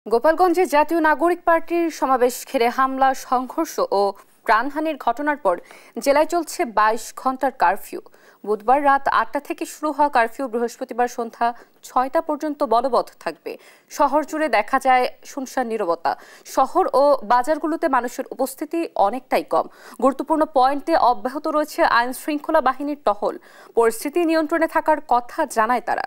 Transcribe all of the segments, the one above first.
গোপালগঞ্জে জাতীয় নাগরিক পার্টির সমাবেশ ঘিরে হামলা, সংঘর্ষ ও প্রাণহানির ঘটনার পর জেলায় চলছে ২২ ঘন্টার কারফিউ। বুধবার রাত ৮টা থেকে শুরু হওয়া কারফিউ বৃহস্পতিবার সন্ধ্যা ৬টা পর্যন্ত বলবৎ থাকবে। শহর জুড়ে দেখা যায় শুনশান নীরবতা। শহর ও বাজারগুলোতে মানুষের উপস্থিতি অনেকটাই কম। গুরুত্বপূর্ণ পয়েন্টে অব্যাহত রয়েছে আইন শৃঙ্খলা বাহিনীর টহল। পরিস্থিতি নিয়ন্ত্রণে থাকার কথা জানায় তারা।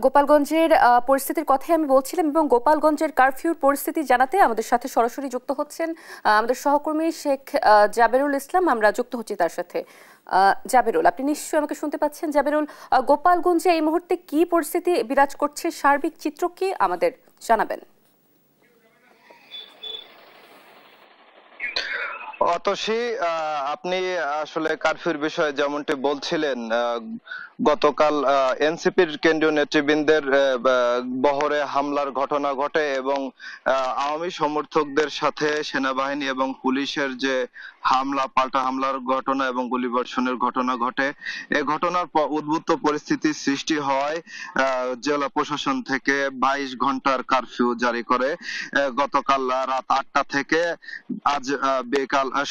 গোপালগঞ্জের পরিস্থিতির কথাই আমি বলছিলাম এবং গোপালগঞ্জের কারফিউর পরিস্থিতি জানাতে আমাদের সাথে সরাসরি যুক্ত হচ্ছেন আমাদের সহকর্মী শেখ জাবেরুল ইসলাম। আমরা যুক্ত হচ্ছি তার সাথে। জাবেরুল, আপনি নিশ্চয়ই আমাকে শুনতে পাচ্ছেন? জাবেরুল, গোপালগঞ্জে এই মুহূর্তে কি পরিস্থিতি বিরাজ করছে, সার্বিক চিত্র কি আমাদের জানাবেন? অতসী, আপনি আসলে কারফিউর বিষয়ে যেমনটি বলছিলেন, গতকাল এনসিপির কেন্দ্রীয় নেতৃবৃন্দের বহরে হামলার ঘটনা ঘটে এবং আওয়ামী সমর্থকদের সাথে সেনাবাহিনী এবং পুলিশের যে পাল্টা হামলার ঘটনা এবং গুলিবর্ষণের ঘটনা ঘটে। এই ঘটনার উদ্ভূত পরিস্থিতি সৃষ্টি হয় জেলা প্রশাসন থেকে ২২ ঘন্টার কারফিউ জারি করে। গতকাল রাত ৮টা থেকে আজ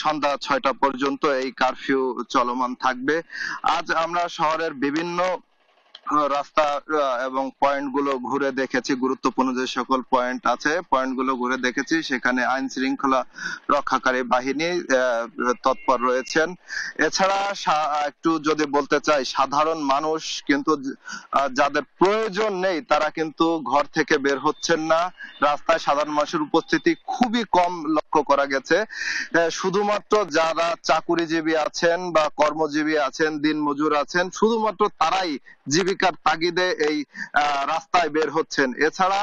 সন্ধ্যা ৬টা পর্যন্ত এই কারফিউ চলমান থাকবে। আজ আমরা শহরের বিভিন্ন রাস্তা এবং পয়েন্ট গুলো ঘুরে দেখেছি। গুরুত্বপূর্ণ যে সকল পয়েন্ট আছে, পয়েন্ট গুলো ঘুরে দেখেছি। সেখানে আইন শৃঙ্খলা রক্ষাকারী বাহিনী তৎপর রয়েছেন। এছাড়া একটু যদি বলতে চাই, সাধারণ মানুষ কিন্তু যাদের প্রয়োজন নেই তারা কিন্তু ঘর থেকে বের হচ্ছেন না। রাস্তায় সাধারণ মানুষের উপস্থিতি খুবই কম লক্ষ্য করা গেছে। শুধুমাত্র যারা চাকুরিজীবী আছেন বা কর্মজীবী আছেন, দিনমজুর আছেন, শুধুমাত্র তারাই জীবিকার তাগিদে এই রাস্তায় বের হচ্ছেন। এছাড়া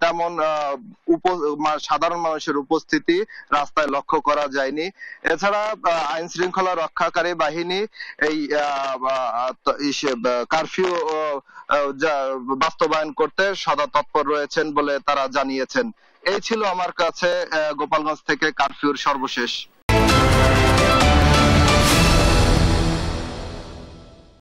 তেমন সাধারণ মানুষের উপস্থিতি রাস্তায় লক্ষ্য করা যায়নি। এছাড়া আইন শৃঙ্খলা রক্ষাকারী বাহিনী এই কারফিউ বাস্তবায়ন করতে সদা তৎপর রয়েছেন বলে তারা জানিয়েছেন। এই ছিল আমার কাছে গোপালগঞ্জ থেকে কারফিউর সর্বশেষ।